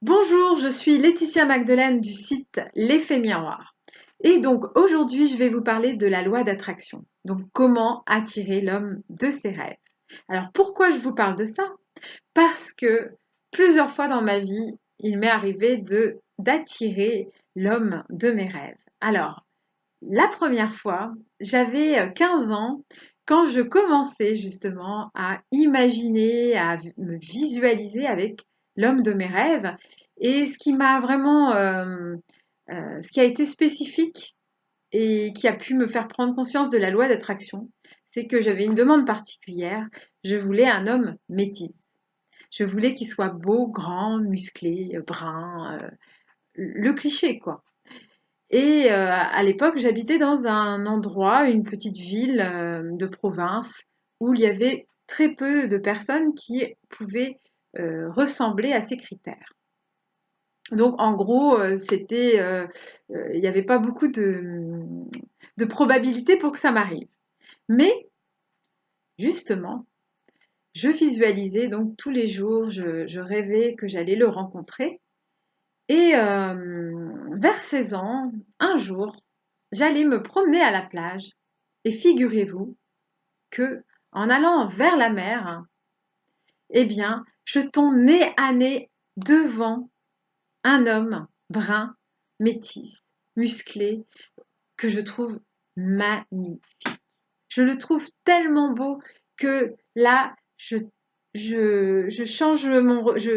Bonjour, je suis Laetitia Magdelaine du site L'Effet Miroir. Et donc aujourd'hui, je vais vous parler de la loi d'attraction. Donc comment attirer l'homme de ses rêves. Alors pourquoi je vous parle de ça? Parce que plusieurs fois dans ma vie, il m'est arrivé d'attirer l'homme de mes rêves. Alors, la première fois, j'avais 15 ans quand je commençais justement à imaginer, me visualiser avec l'homme de mes rêves. Et ce qui m'a vraiment, ce qui a été spécifique et qui a pu me faire prendre conscience de la loi d'attraction, c'est que j'avais une demande particulière. Je voulais un homme métis. Je voulais qu'il soit beau, grand, musclé, brun, le cliché quoi. Et à l'époque, j'habitais dans un endroit, une petite ville de province, où il y avait très peu de personnes qui pouvaient ressembler à ces critères. Donc en gros, il n'y avait pas beaucoup de probabilités pour que ça m'arrive. Mais justement, je visualisais donc tous les jours, je rêvais que j'allais le rencontrer. Et vers 16 ans, un jour, j'allais me promener à la plage et figurez-vous que en allant vers la mer, eh bien, je tombe nez à nez devant un homme brun, métis, musclé, que je trouve magnifique. Je le trouve tellement beau que là, je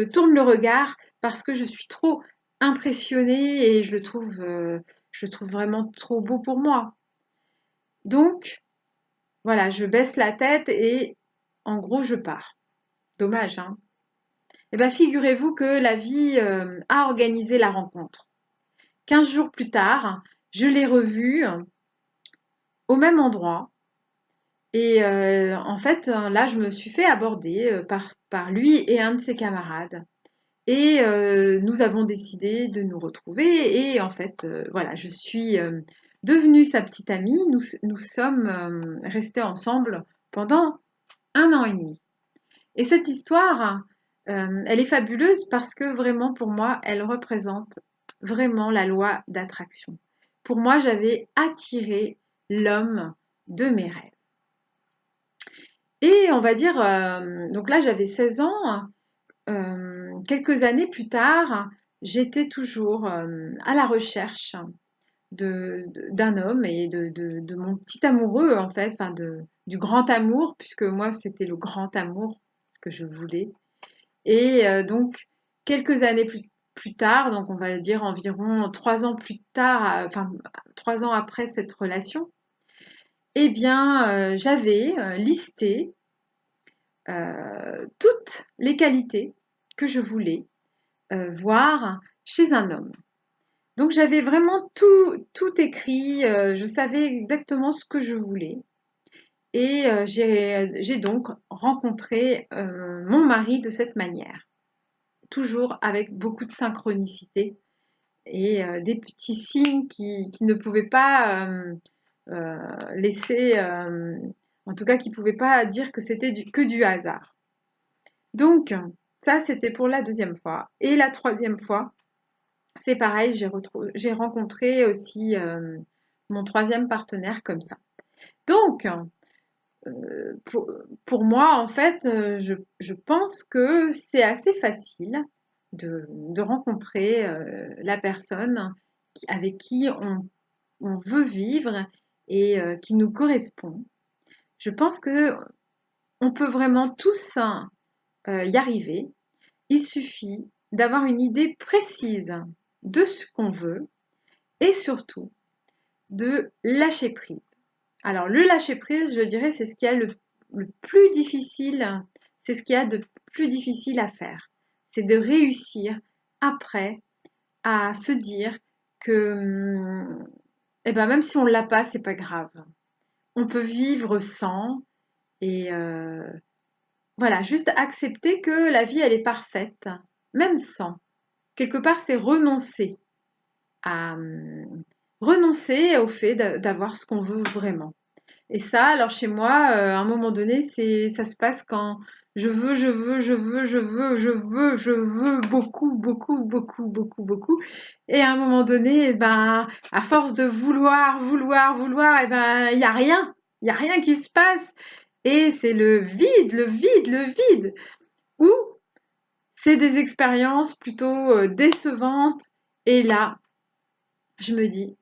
tourne le regard parce que je suis trop impressionnée et je le trouve vraiment trop beau pour moi. Donc, voilà, je baisse la tête et en gros, je pars. Dommage, hein? Eh bien, figurez-vous que la vie a organisé la rencontre. 15 jours plus tard, je l'ai revu au même endroit. Et en fait, là, je me suis fait aborder par lui et un de ses camarades. Et nous avons décidé de nous retrouver. Et en fait, voilà, je suis devenue sa petite amie. Nous sommes restés ensemble pendant un an et demi. Et cette histoire, elle est fabuleuse parce que vraiment, pour moi, elle représente vraiment la loi d'attraction. Pour moi, j'avais attiré l'homme de mes rêves. Et on va dire, donc là j'avais 16 ans, quelques années plus tard, j'étais toujours à la recherche d'un homme et de mon petit amoureux en fait, enfin du grand amour, puisque moi c'était le grand amour que je voulais. Et donc quelques années plus tard, donc on va dire environ 3 ans plus tard, enfin 3 ans après cette relation, eh bien j'avais listé toutes les qualités que je voulais voir chez un homme. Donc j'avais vraiment tout écrit, je savais exactement ce que je voulais. Et j'ai donc rencontré mon mari de cette manière, toujours avec beaucoup de synchronicité et des petits signes qui ne pouvaient pas laisser, en tout cas qui ne pouvaient pas dire que c'était que du hasard. Donc, ça, c'était pour la deuxième fois. Et la troisième fois, c'est pareil, j'ai rencontré aussi mon troisième partenaire comme ça. Donc, pour moi, en fait, je pense que c'est assez facile de rencontrer la personne avec qui on veut vivre et qui nous correspond. Je pense que on peut vraiment tous y arriver. Il suffit d'avoir une idée précise de ce qu'on veut et surtout de lâcher prise. Alors le lâcher prise, je dirais, c'est ce qu'il y a le plus difficile, c'est ce qu'il y a de plus difficile à faire. C'est de réussir après à se dire que eh ben, même si on ne l'a pas, c'est pas grave. On peut vivre sans et voilà, juste accepter que la vie, elle est parfaite, même sans. Quelque part, c'est à renoncer au fait d'avoir ce qu'on veut vraiment. Et ça, alors chez moi, à un moment donné, ça se passe quand Je veux, je veux, je veux, je veux, je veux, je veux beaucoup, beaucoup, beaucoup, beaucoup, beaucoup. Et à un moment donné, eh ben, à force de vouloir, vouloir, vouloir, eh ben, il n'y a rien. Il n'y a rien qui se passe. Et c'est le vide, le vide, le vide. Ou c'est des expériences plutôt décevantes. Et là, je me dis,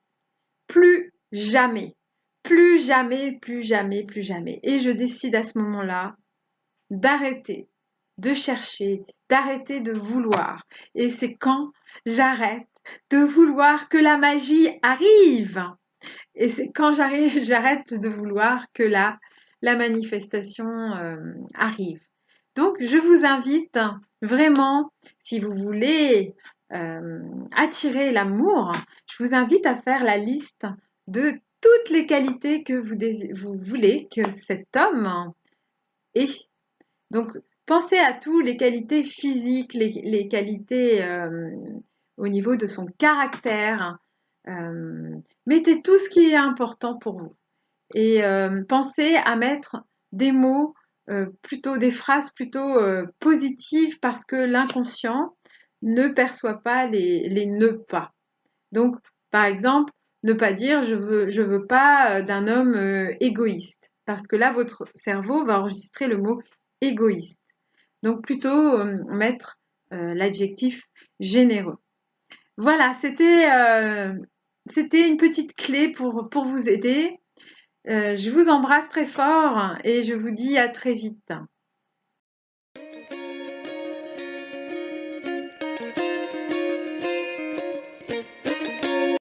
plus jamais, plus jamais, plus jamais, plus jamais. Et je décide à ce moment-là d'arrêter de chercher, d'arrêter de vouloir. Et c'est quand j'arrête de vouloir que la magie arrive. Et c'est quand j'arrête de vouloir que la manifestation arrive. Donc, je vous invite vraiment, si vous voulez attirer l'amour, je vous invite à faire la liste de toutes les qualités que vous voulez que cet homme ait. Donc, pensez à tout, les qualités physiques, les qualités au niveau de son caractère. Euh, Mettez tout ce qui est important pour vous. Et pensez à mettre des mots, plutôt des phrases plutôt positives parce que l'inconscient ne perçoit pas les ne pas. Donc, par exemple, ne pas dire je veux pas d'un homme égoïste parce que là, votre cerveau va enregistrer le mot égoïste. Donc, plutôt mettre l'adjectif généreux. Voilà, c'était une petite clé pour vous aider. Je vous embrasse très fort et je vous dis à très vite.